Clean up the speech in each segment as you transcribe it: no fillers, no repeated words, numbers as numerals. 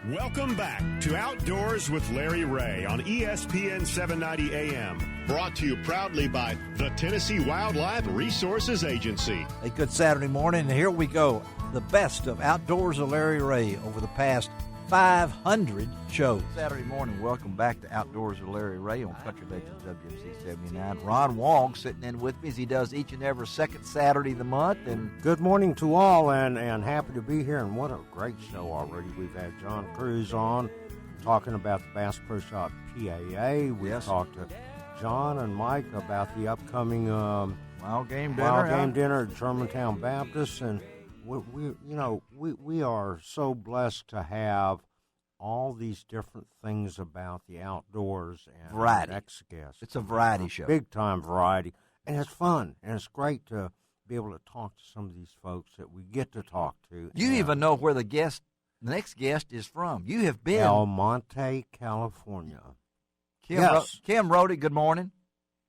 Welcome back to Outdoors with Larry Ray on ESPN 790 AM. Brought to you proudly by the Tennessee Wildlife Resources Agency. A good Saturday morning, and here we go. The best of Outdoors with Larry Ray over the past 500 shows. Saturday morning, welcome back to Outdoors with Larry Ray on Country Legends WMC 79. Ron Wong sitting in with me as he does each and every second Saturday of the month. And good morning to all, and happy to be here. And what a great show already. We've had John Cruz on talking about the Bass Pro Shop PAA. We talked to John and Mike about the upcoming Wild Game Dinner at Germantown Baptist, and we are so blessed to have all these different things about the outdoors and variety. Next guest. It's a variety show. Big time variety. And it's fun. And it's great to be able to talk to some of these folks that we get to talk to. You even know where the next guest is from. You have been El Monte, California. Kim Rhode, good morning.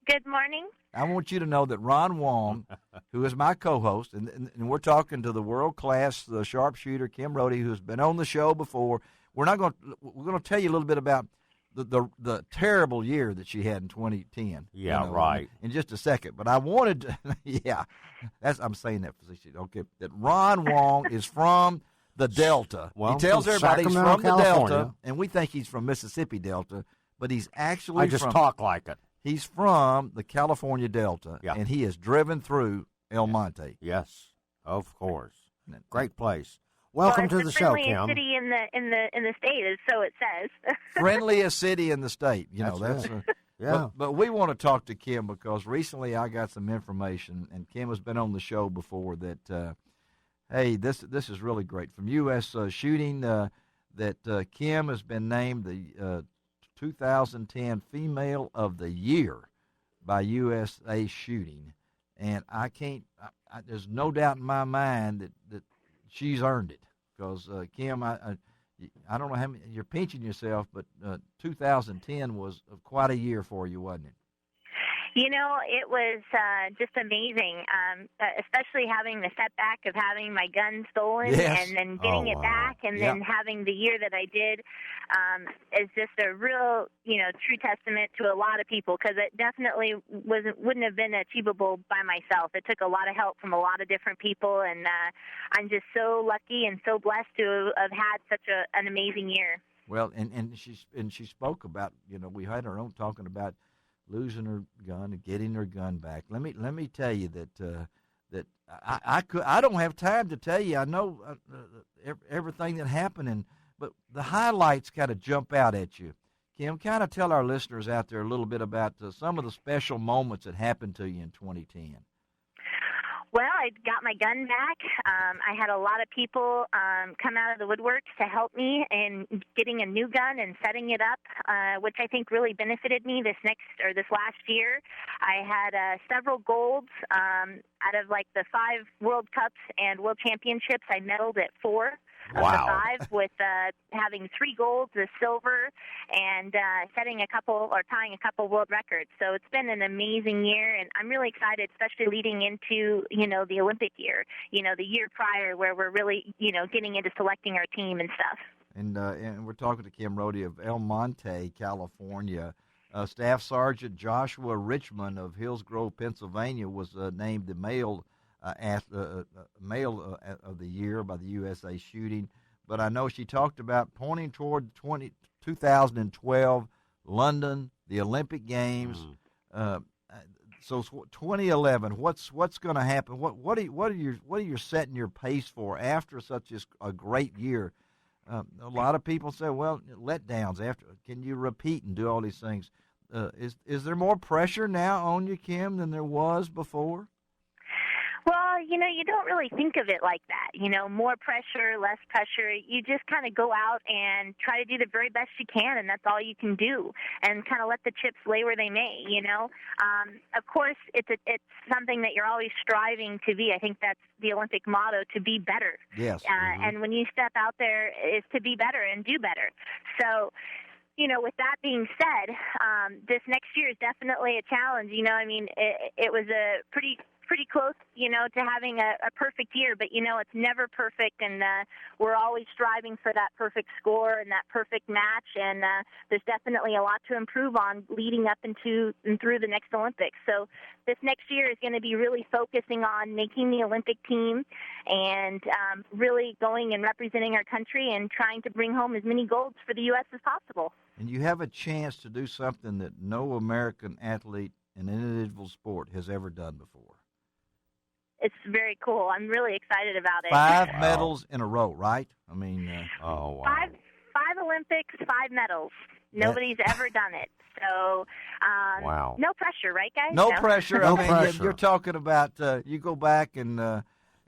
Good morning. I want you to know that Ron Wong, who is my co-host, and we're talking to the world-class sharpshooter Kim Rhode, who's been on the show before. We're going to tell you a little bit about the terrible year that she had in 2010. Yeah, right. In just a second, but I wanted to, I'm saying that facetiously. Okay, that Ron Wong is from the Delta. Well, he tells everybody he's from California. the Delta, and we think he's from Mississippi Delta, but he's actually talk like it. He's from the California Delta, and he has driven through El Monte. Yes, of course. Great place. Welcome to the show, Kim. Friendliest city in the state, so it says. Friendliest city in the state. Yeah. But we want to talk to Kim because recently I got some information, and Kim has been on the show before. That hey, this is really great from U.S. Shooting. That Kim has been named the 2010 Female of the Year by USA Shooting, and there's no doubt in my mind that she's earned it because Kim, I don't know how many, you're pinching yourself, but 2010 was quite a year for you, wasn't it? It was just amazing, especially having the setback of having my gun stolen and then getting it back and then having the year that I did is just a real, true testament to a lot of people because it definitely wouldn't have been achievable by myself. It took a lot of help from a lot of different people, and I'm just so lucky and so blessed to have had such an amazing year. Well, and she spoke about, we had her own talking about losing her gun and getting her gun back. Let me tell you that I don't have time to tell you. I know everything that happened, but the highlights kind of jump out at you. Kim, kind of tell our listeners out there a little bit about some of the special moments that happened to you in 2010. Well, I got my gun back. I had a lot of people come out of the woodworks to help me in getting a new gun and setting it up, which I think really benefited me this last year. I had several golds out of the 5 World Cups and World Championships. I medaled at 4 of the 5 with having 3 golds, a silver, and tying a couple world records. So it's been an amazing year, and I'm really excited, especially leading into the Olympic year, the year prior where we're really getting into selecting our team and stuff. And we're talking to Kim Rhode of El Monte, California. Staff Sergeant Joshua Richmond of Hillsgrove, Pennsylvania, was named the male of the year by the USA Shooting. But I know she talked about pointing toward 2012 London, the Olympic Games. So 2011, what's going to happen? What are you setting your pace for after such a great year? A lot of people say, well, letdowns after. Can you repeat and do all these things? Is there more pressure now on you, Kim, than there was before? Well, you don't really think of it like that. More pressure, less pressure. You just kind of go out and try to do the very best you can, and that's all you can do, and kind of let the chips lay where they may, Of course, it's something that you're always striving to be. I think that's the Olympic motto, to be better. Yes. And when you step out there, is to be better and do better. So, with that being said, this next year is definitely a challenge. It was a pretty pretty close, to having a perfect year. But, it's never perfect, and we're always striving for that perfect score and that perfect match. And there's definitely a lot to improve on leading up into and through the next Olympics. So this next year is going to be really focusing on making the Olympic team and really going and representing our country and trying to bring home as many golds for the U.S. as possible. And you have a chance to do something that no American athlete in an individual sport has ever done before. It's very cool. I'm really excited about it. 5 medals in a row, right? I mean, oh wow! Five Olympics, 5 medals. Nobody's ever done it. So, wow. No pressure, right, guys? No pressure. No I mean, pressure. You're talking about you go back and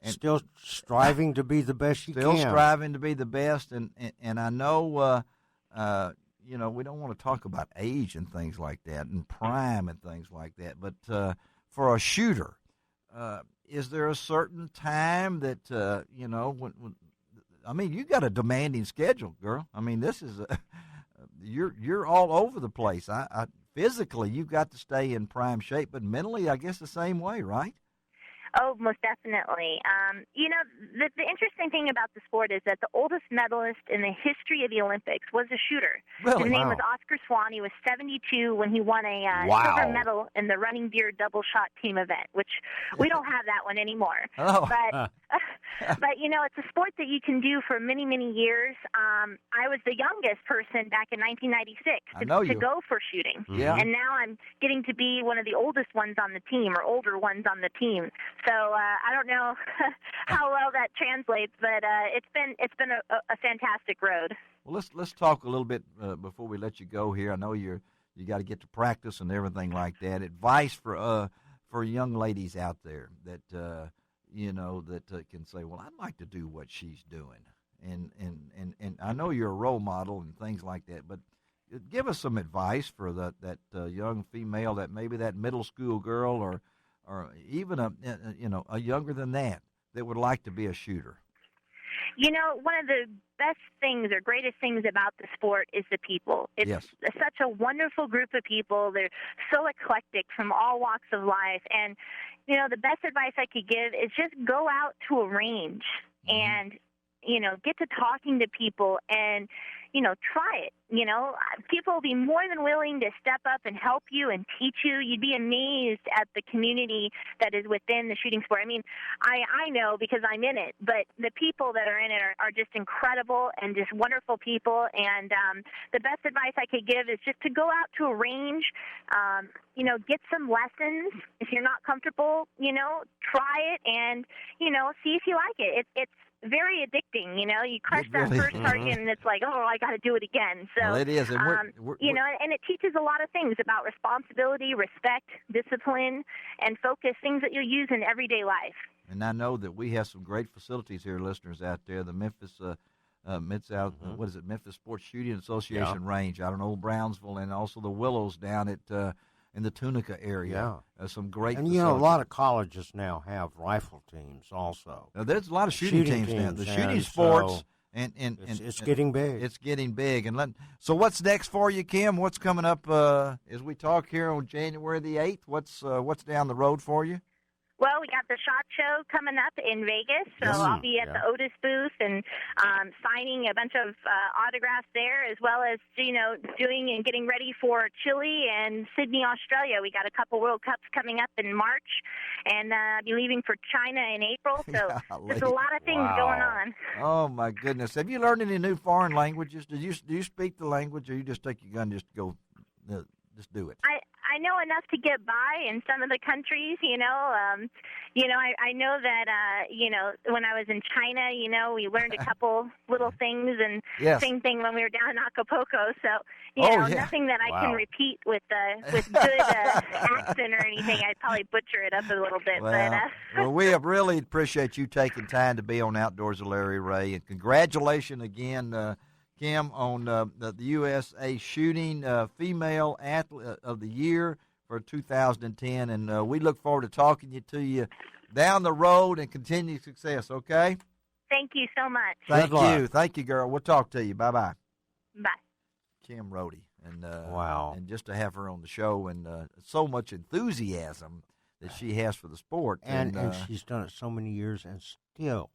still striving to be the best you can. Still striving to be the best, and I know. We don't want to talk about age and things like that, and prime and things like that. But for a shooter, is there a certain time that when I mean, you got a demanding schedule, girl. I mean, this is you're all over the place. I physically, you've got to stay in prime shape, but mentally, I guess the same way, right? Oh, most definitely. The interesting thing about the sport is that the oldest medalist in the history of the Olympics was a shooter. Really? His name was Oscar Swan. He was 72 when he won a silver medal in the running beer double shot team event, which we don't have that one anymore. Oh. But it's a sport that you can do for many, many years. I was the youngest person back in 1996 to go for shooting. Yeah. And now I'm getting to be one of the oldest ones on the team, or older ones on the team. So I don't know how well that translates, but it's been a fantastic road. Well, let's talk a little bit before we let you go here. I know you got to get to practice and everything like that. Advice for young ladies out there that that can say, well, I'd like to do what she's doing, and I know you're a role model and things like that, but give us some advice for that young female, that maybe that middle school girl or even a younger than that would like to be a shooter. One of the best things or greatest things about the sport is the people. It's such a wonderful group of people. They're so eclectic from all walks of life. And, the best advice I could give is just go out to a range and, get to talking to people and, try it. People will be more than willing to step up and help you and teach you. You'd be amazed at the community that is within the shooting sport. I mean, I know because I'm in it, but the people that are in it are just incredible and just wonderful people. And the best advice I could give is just to go out to a range, get some lessons. If you're not comfortable, try it and, see if you like it. It's very addicting, you crush that first target and it's like, oh, I got to do it again. So, well, it is. And and it teaches a lot of things about responsibility, respect, discipline, and focus, things that you'll use in everyday life. And I know that we have some great facilities here, listeners out there. The Memphis, what is it? Memphis Sports Shooting Association range out in Old Brownsville, and also the Willows down at in the Tunica area. Some great and facilities. a lot of colleges now have rifle teams also. Now, there's a lot of shooting teams now. The shooting sports and it's getting big. It's getting big. So what's next for you, Kim? What's coming up as we talk here on January the 8th? What's down the road for you? Well, we got the SHOT Show coming up in Vegas, so I'll be at the Otis booth and signing a bunch of autographs there, as well as, doing and getting ready for Chile and Sydney, Australia. We got a couple World Cups coming up in March, and I'll be leaving for China in April, so there's a lot of things going on. Oh, my goodness. Have you learned any new foreign languages? Do you speak the language, or you just take your gun and just go, just do it? I know enough to get by in some of the countries, I know that, when I was in China, we learned a couple little things, and same thing when we were down in Acapulco. So, nothing that I can repeat with good accent or anything. I'd probably butcher it up a little bit. Well, we really appreciate you taking time to be on Outdoors with Larry Ray, and congratulations again, Kim, on the USA Shooting Female Athlete of the Year for 2010, and we look forward to talking to you down the road and continued success, okay? Thank you so much. Thank you, girl. We'll talk to you. Bye-bye. Bye. Kim Rhode, and wow. And just to have her on the show, and so much enthusiasm that she has for the sport. And she's done it so many years, and still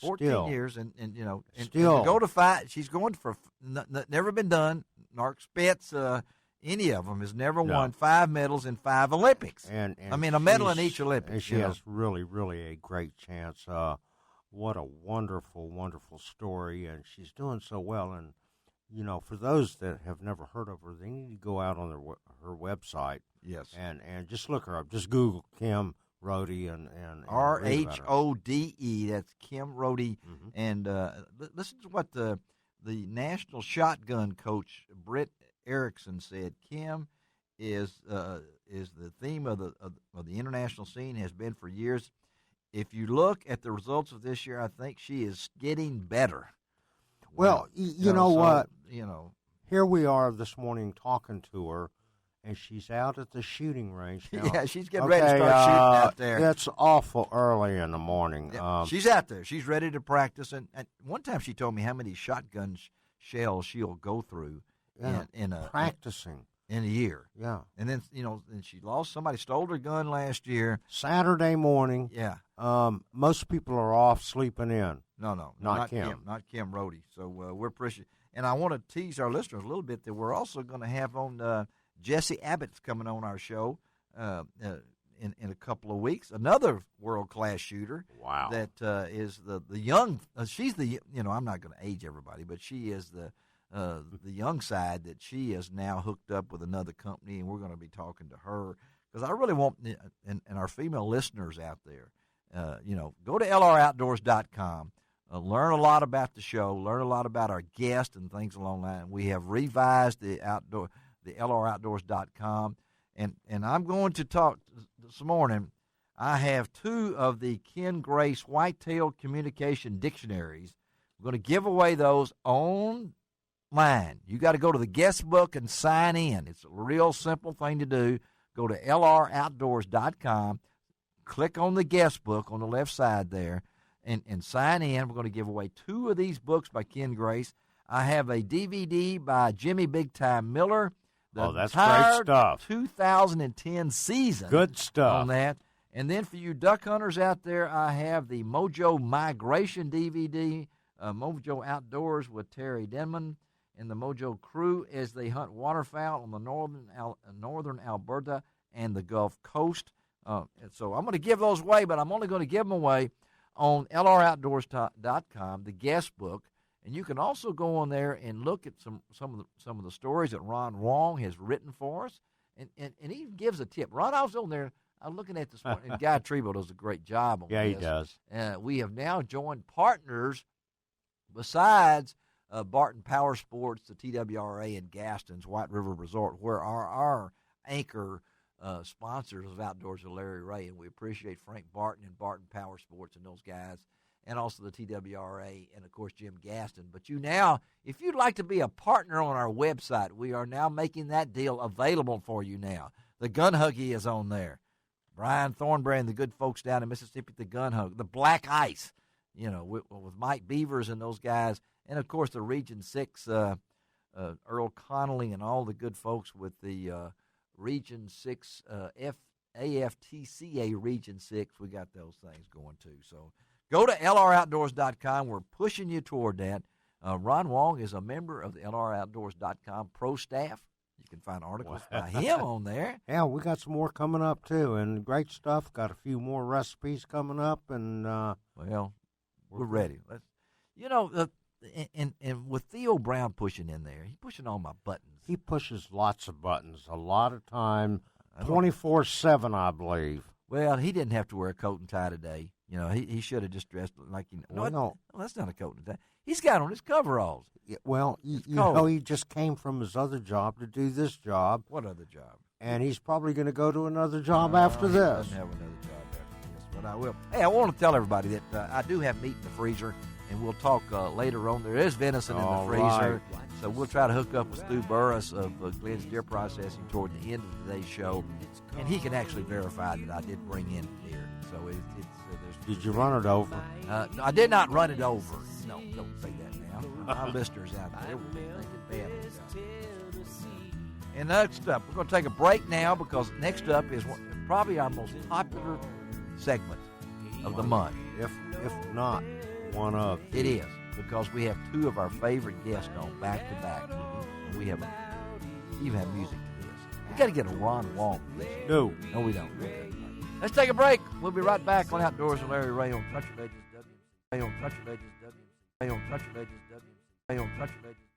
14 years, and you know, and still to go to fight. She's going for never been done. Narc Spitz, any of them has never won 5 medals in 5 Olympics. And I mean, a medal in each Olympic. And she has really, really a great chance. What a wonderful, wonderful story, and she's doing so well. And you know, for those that have never heard of her, they need to go out on her website. Yes, and just look her up. Just Google Kim Rhode and RHODE. That's Kim Rhode. Mm-hmm. And listen to what the national shotgun coach Britt Erickson said. Kim is the theme of the international scene, has been for years. If you look at the results of this year, I think she is getting better. Well, you know what? You know, here we are this morning talking to her, and she's out at the shooting range now. Yeah, she's getting ready to start shooting out there. It's awful early in the morning. Yeah, she's out there. She's ready to practice. And one time she told me how many shotgun shells she'll go through practicing in a year. Yeah. And then, you know, she lost. Somebody stole her gun last year. Saturday morning. Yeah. Most people are off sleeping in. No, not Kim. Not Kim Rhode. So we're appreciative. And I want to tease our listeners a little bit that we're also going to have on Jesse Abbott's coming on our show in a couple of weeks. Another world-class shooter. Wow. That is the young. She's the, you know, I'm not going to age everybody, but she is the young side that she is now hooked up with another company, and we're going to be talking to her because I really want and our female listeners out there, you know, go to lroutdoors.com. Learn a lot about the show, learn a lot about our guests and things along that. We have revised the lroutdoors.com, and I'm going to talk this morning. I have 2 of the Ken Grace Whitetail Communication Dictionaries. We're going to give away those online. You got to go to the guest book and sign in. It's a real simple thing to do. Go to lroutdoors.com, click on the guest book on the left side there, and sign in. We're going to give away 2 of these books by Ken Grace. I have a DVD by Jimmy Big Time Miller. That's great stuff. 2010 season. Good stuff. On that. And then for you duck hunters out there, I have the Mojo Migration DVD, Mojo Outdoors with Terry Denman and the Mojo crew as they hunt waterfowl on the northern Alberta and the Gulf Coast. And so I'm going to give those away, but I'm only going to give them away on lroutdoors.com, the guest book, and you can also go on there and look at some of the stories that Ron Wong has written for us, and he gives a tip. Ron, I was on there. I was looking at this morning, and Guy Trevo does a great job on this. Yeah, he does. We have now joined partners besides Barton Power Sports, the TWRA, and Gaston's White River Resort, where our anchor sponsors of Outdoors with Larry Ray, and we appreciate Frank Barton and Barton Power Sports and those guys, and also the TWRA, and, of course, Jim Gaston. But if you'd like to be a partner on our website, we are now making that deal available for you now. The Gun Huggy is on there. Brian Thornberry and the good folks down in Mississippi, the Gun Hug, the Black Ice, you know, with Mike Beavers and those guys, and, of course, the Region 6, Earl Connolly and all the good folks with the Region 6, AFTCA Region 6. We got those things going, too. So go to lroutdoors.com. We're pushing you toward that. Ron Wong is a member of the lroutdoors.com pro staff. You can find articles by him on there. Yeah, we got some more coming up, too, and great stuff. Got a few more recipes coming up, and well, we're ready. And with Theo Brown pushing in there, he's pushing all my buttons. He pushes lots of buttons, a lot of time, 24/7, I believe. Well, he didn't have to wear a coat and tie today. You know, he should have just dressed like No, that's not a coat and tie. He's got on his coveralls. Yeah, well, you know, he just came from his other job to do this job. What other job? And he's probably going to go to another job after this. He doesn't have another job after this, but I will. Hey, I want to tell everybody that I do have meat in the freezer, and we'll talk later on. There is venison in the freezer, so we'll try to hook up with Stu Burris of Glenn's Deer Processing toward the end of today's show, and he can actually verify that I did bring in deer. So Did you run it over? No, I did not run it over. No, don't say that now. Our listeners out there will be thinking bad about it. And next up, we're going to take a break now because next up is probably our most popular segment of the month. If not one of. It is, because we have two of our favorite guests on back to back. And we have even have music to this. We got to get a Ron Wong. No, we don't. Okay. Let's take a break. We'll be right back on Outdoors with Larry Ray on Country Legends WMC. On Country Legends WMC. On Country Legends WMC. On Country Legends.